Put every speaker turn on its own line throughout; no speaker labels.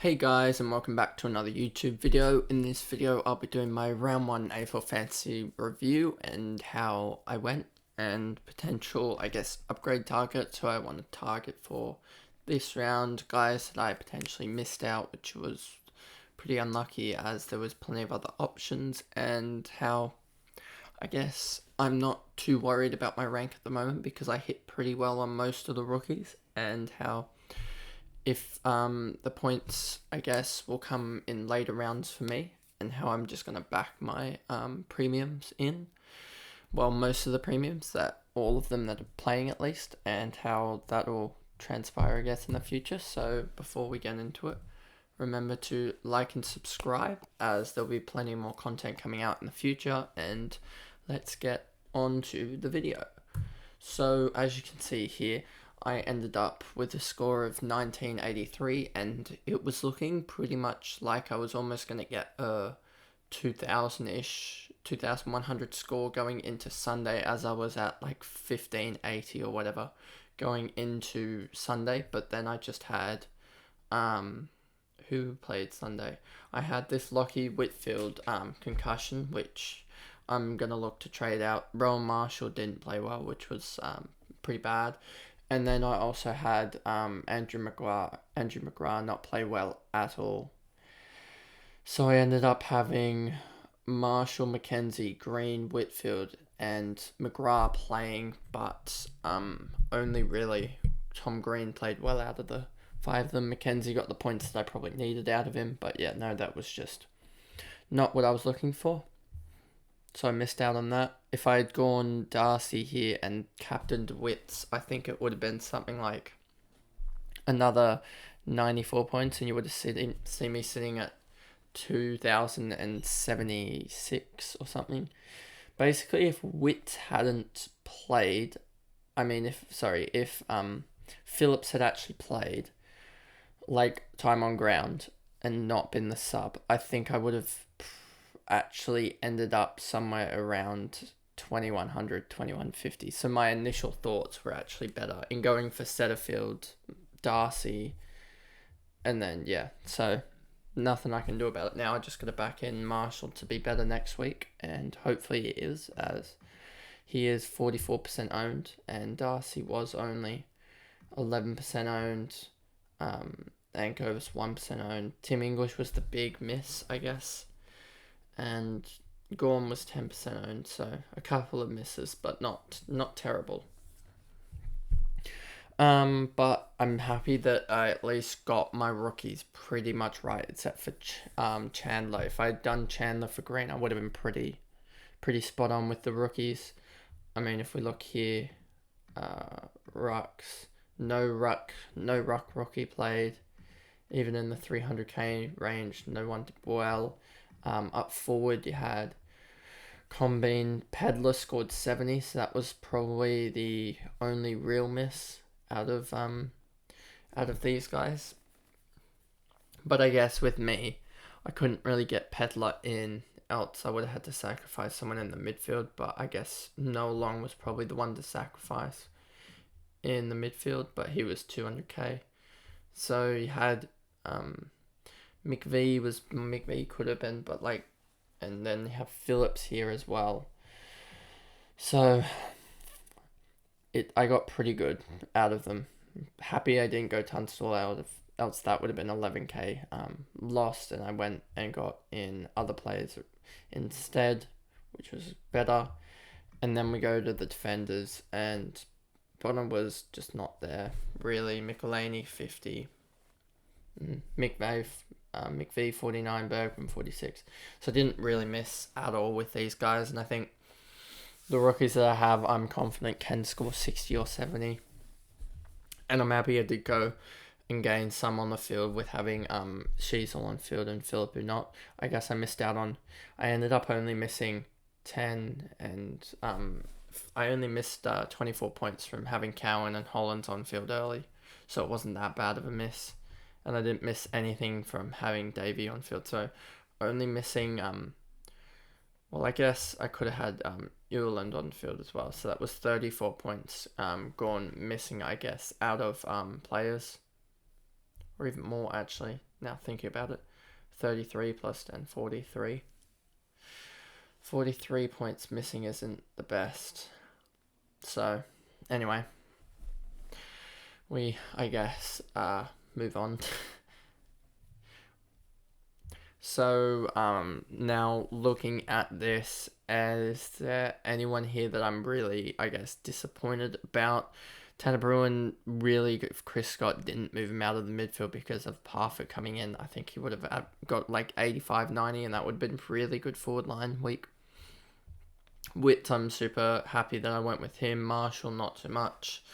Hey guys, and welcome back to another YouTube video. In this video I'll be doing my round 1 AFL Fantasy review and how I went and potential upgrade targets who I want to target for this round. Guys that I potentially missed out, which was pretty unlucky as there was plenty of other options, and how I'm not too worried about my rank at the moment because I hit pretty well on most of the rookies, and how if the points, will come in later rounds for me, and how I'm just going to back my premiums in. Well, most of the premiums, all of them that are playing at least, and how that will transpire, in the future. So before we get into it, remember to like and subscribe, as there'll be plenty more content coming out in the future, and let's get on to the video. So as you can see here, I ended up with a score of 1983, and it was looking pretty much like I was almost going to get a 2000-ish, 2100 score going into Sunday, as I was at like 1580 or whatever going into Sunday. But then I just had, who played Sunday? I had this Lockie Whitfield concussion, which I'm going to look to trade out. Rowan Marshall didn't play well, which was pretty bad. And then I also had Andrew McGrath not play well at all. So I ended up having Marshall, McKenzie, Green, Whitfield, and McGrath playing, but only really Tom Green played well out of the 5 of them. McKenzie got the points that I probably needed out of him, but yeah, no, that was just not what I was looking for. So I missed out on that. If I had gone Darcy here and captained Wits, I think it would have been something like another 94 points, and you would have seen me sitting at 2076 or something. Basically, if Wits hadn't played, if Phillips had actually played, like time on ground, and not been the sub, I think I would have actually ended up somewhere around 2100, 2150. So my initial thoughts were actually better in going for Setterfield, Darcy, and then so nothing I can do about it now. I just got to back in Marshall to be better next week, and hopefully it is, as he is 44% owned and Darcy was only 11% owned. Anko was 1% owned. Tim English was the big miss, and Gorm was 10% owned, so a couple of misses, but not terrible. But I'm happy that I at least got my rookies pretty much right, except for Chandler. If I had done Chandler for Green, I would have been pretty spot on with the rookies. If we look here, Rucks, no ruck rookie played. Even in the 300k range, no one did well. Up forward, you had Combine. Pedler scored 70, so that was probably the only real miss out of these guys. But I guess with me, I couldn't really get Pedler in, else I would have had to sacrifice someone in the midfield. But I guess Noah Long was probably the one to sacrifice in the midfield, but he was 200k. So you had McVee could have been, but and then you have Phillips here as well. So I got pretty good out of them. Happy I didn't go Tunstall out, else that would have been 11k lost, and I went and got in other players instead, which was better. And then we go to the defenders, and bottom was just not there really. McElhaney 50. McVee 49, Bergman 46. So I didn't really miss at all with these guys, and I think the rookies that I have, I'm confident can score 60 or 70. And I'm happy I did go and gain some on the field with having Sheasel on field and Phillip not. I guess I missed out on. I ended up only missing 10, and I only missed 24 points from having Cowan and Hollands on field early, so it wasn't that bad of a miss. And I didn't miss anything from having Davey on field. So only missing, I guess I could have had Ueland on field as well. So that was 34 points gone missing, out of players. or even more actually, now thinking about it. 33 plus 10, 43. 43 points missing isn't the best. So, anyway, we, I guess, move on. So, now looking at this, is there anyone here that I'm really, I guess, disappointed about? Tanner Bruin, really good. If Chris Scott didn't move him out of the midfield because of Parfit coming in, I think he would have got like 85, 90, and that would have been really good forward line week. Witt, I'm super happy that I went with him. Marshall, not so much.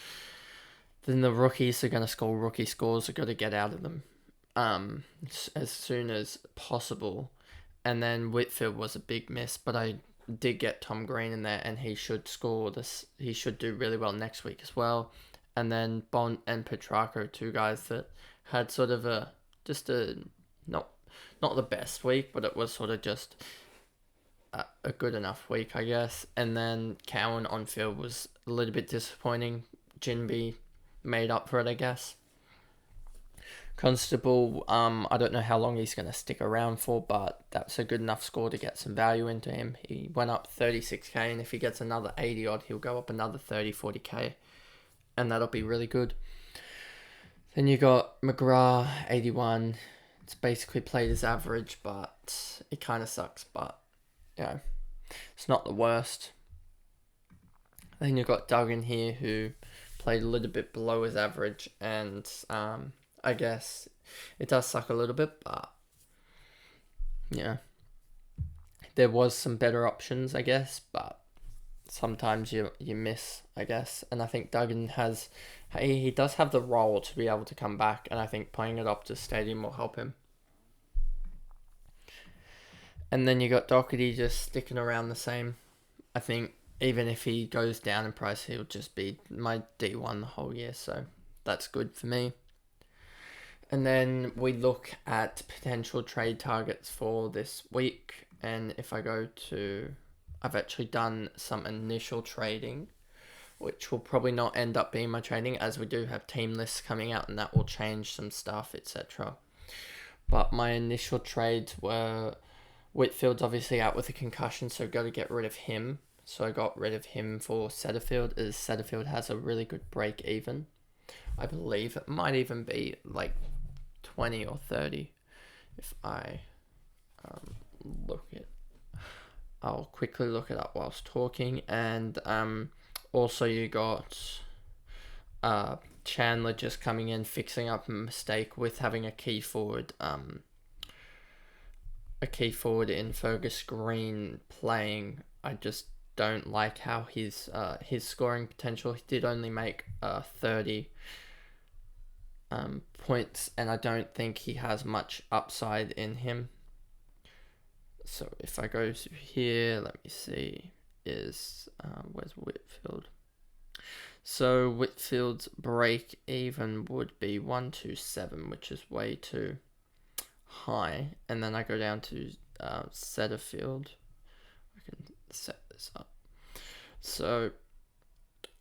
Then the rookies are going to score rookie scores. I've got to get out of them as soon as possible. And then Whitfield was a big miss, but I did get Tom Green in there, and he should score this. He should do really well next week as well. And then Bond and Petrarco, two guys that had sort of not the best week, but it was sort of just a good enough week, I guess. And then Cowan on field was a little bit disappointing. Jinby made up for it, I guess. Constable, I don't know how long he's going to stick around for, but that's a good enough score to get some value into him. He went up 36k, and if he gets another 80 odd, he'll go up another 30, 40k, and that'll be really good. Then you got McGrath, 81. It's basically played his average, but it kind of sucks, but, you know, it's not the worst. Then you got Duggan here, who played a little bit below his average, and I guess it does suck a little bit, but yeah, there was some better options, I guess, but sometimes you miss, I guess. And I think Duggan he does have the role to be able to come back, and I think playing at Optus Stadium will help him. And then you got Doherty just sticking around the same. I think even if he goes down in price, he'll just be my D1 the whole year, so that's good for me. And then we look at potential trade targets for this week. And if I go to, I've actually done some initial trading, which will probably not end up being my trading, as we do have team lists coming out, and that will change some stuff, etc. But my initial trades were, Whitfield's obviously out with a concussion, so I've got to get rid of him. So I got rid of him for Setterfield, as Setterfield has a really good break even. I believe it might even be like 20 or 30 if I I'll quickly look it up whilst talking. And also you got Chandler just coming in, fixing up a mistake with having a key forward in Fergus Green playing. I just don't like how his scoring potential. He did only make 30 points, and I don't think he has much upside in him. So if I go to here, let me see, where's Whitfield? So Whitfield's break even would be 127, which is way too high. And then I go down to Setterfield. I can set this up. So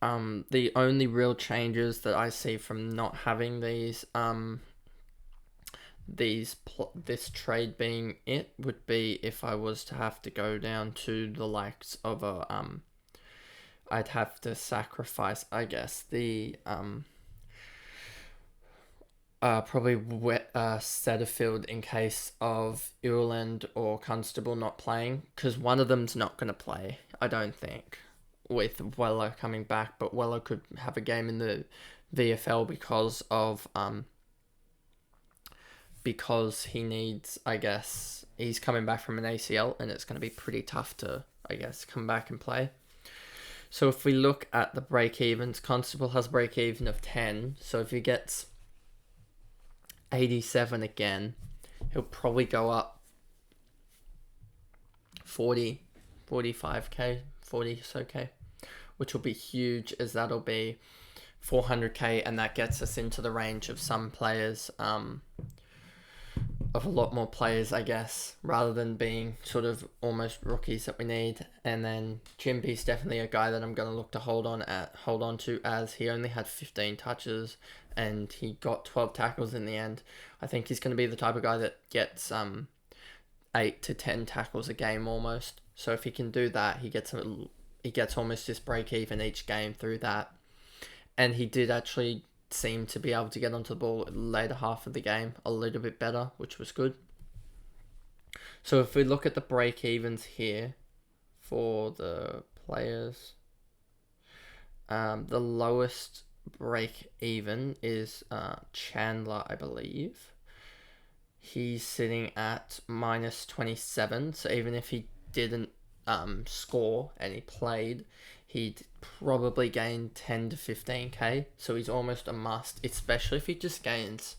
the only real changes that I see from not having these this trade being it would be if I was to have to go down to the likes of I'd have to sacrifice, I guess, the probably Setterfield in case of Ureland or Constable not playing, because one of them's not going to play, I don't think, with Weller coming back, but Weller could have a game in the VFL because he needs, I guess, he's coming back from an ACL, and it's going to be pretty tough to, I guess, come back and play. So if we look at the break-evens, Constable has break-even of 10, so if he gets 87 again, he'll probably go up 40, 45k, 40 so k, which will be huge, as that'll be 400k, and that gets us into the range of some players, of a lot more players, I guess, rather than being sort of almost rookies that we need. And then Jimby's definitely a guy that I'm going to look to hold on to, as he only had 15 touches and he got 12 tackles in the end. I think he's going to be the type of guy that gets 8 to 10 tackles a game almost. So if he can do that, he gets almost his break even each game through that. And he did actually seem to be able to get onto the ball at the later half of the game a little bit better, which was good. So if we look at the break evens here for the players, the lowest break even is Chandler, I believe. He's sitting at minus 27. So even if he didn't score and he played, he'd probably gain 10 to 15k. So he's almost a must, especially if he just gains.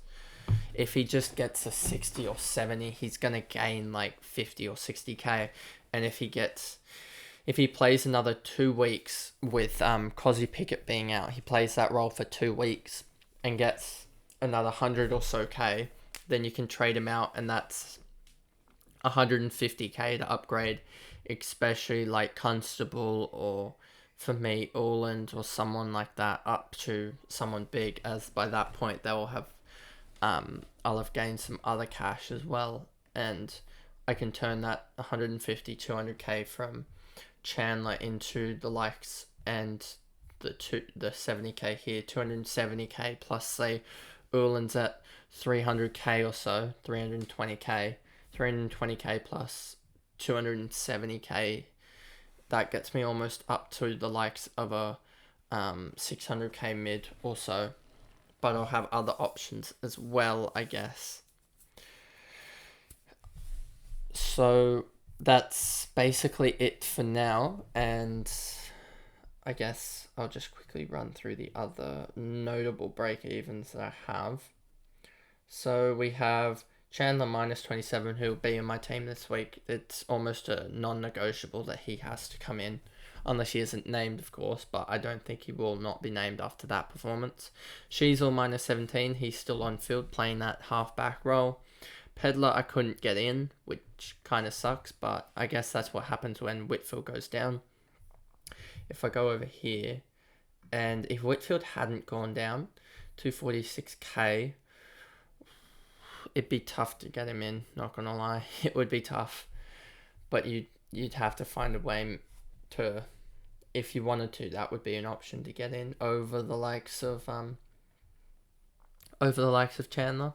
If he just gets a 60 or 70, he's going to gain like 50 or 60k. And if he plays another 2 weeks with Cozzy Pickett being out, he plays that role for 2 weeks and gets another 100 or so k, then you can trade him out, and that's 150k to upgrade, especially like Constable or, for me, Orland or someone like that, up to someone big, as by that point they will have I'll have gained some other cash as well, and I can turn that 150, 200k from Chandler into the likes, and the 70k here, 270k plus say Urlan's at 300k or so, 320k plus 270k. That gets me almost up to the likes of a 600k mid or so. But I'll have other options as well, I guess. So that's basically it for now, and I guess I'll just quickly run through the other notable break evens that I have. So we have Chandler minus 27, who will be in my team this week. It's almost a non-negotiable that he has to come in, unless he isn't named, of course, but I don't think he will not be named after that performance. Sheasel minus 17, he's still on field playing that half-back role. Pedler, I couldn't get in, which kind of sucks, but I guess that's what happens when Whitfield goes down. If I go over here, and if Whitfield hadn't gone down, 246k, it'd be tough to get him in, not gonna lie. It would be tough, but you'd have to find a way to, if you wanted to, that would be an option to get in over the likes of Chandler.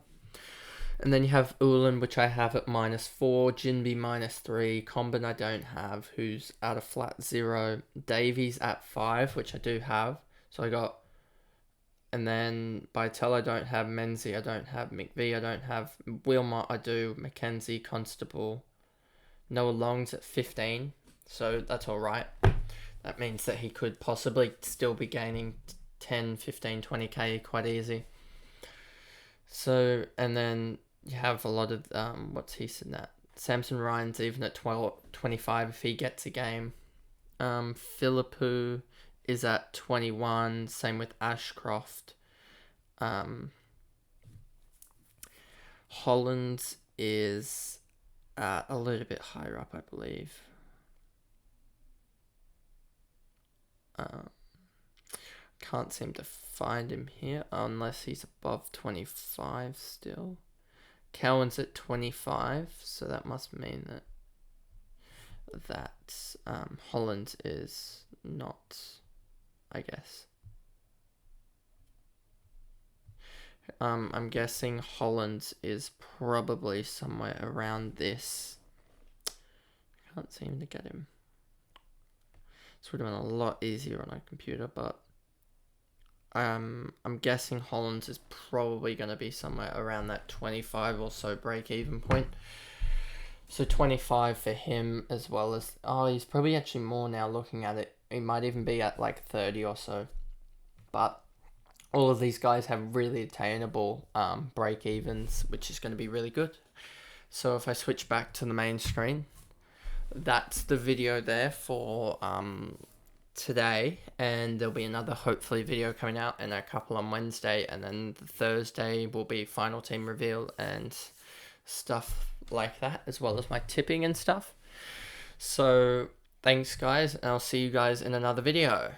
And then you have Ulan, which I have at -4, Jinby -3, Combin I don't have, who's at a flat 0, Davies at 5, which I do have, so I got, and then Bytel I don't have, Menzie I don't have, McVie I don't have, Wilmot I do, Mackenzie, Constable, Noah Long's at 15, so that's alright. That means that he could possibly still be gaining 10, 15, 20k quite easy. So, and then you have a lot of, what's he sitting at? Samson Ryan's even at 25 if he gets a game. Philippou is at 21, same with Ashcroft. Hollands is at a little bit higher up, I believe. Can't seem to find him here unless he's above 25 still. Cowan's at 25, so that must mean that Holland is not, I guess. I'm guessing Holland is probably somewhere around this. Can't seem to get him. This would have been a lot easier on a computer, but I'm guessing Hollands is probably going to be somewhere around that 25 or so break-even point. So 25 for him, as well as, he's probably actually more now looking at it. He might even be at like 30 or so. But all of these guys have really attainable break-evens, which is going to be really good. So if I switch back to the main screen, that's the video there for today, and there'll be another hopefully video coming out, and a couple on Wednesday, and then Thursday will be final team reveal and stuff like that, as well as my tipping and stuff. So thanks guys, and I'll see you guys in another video.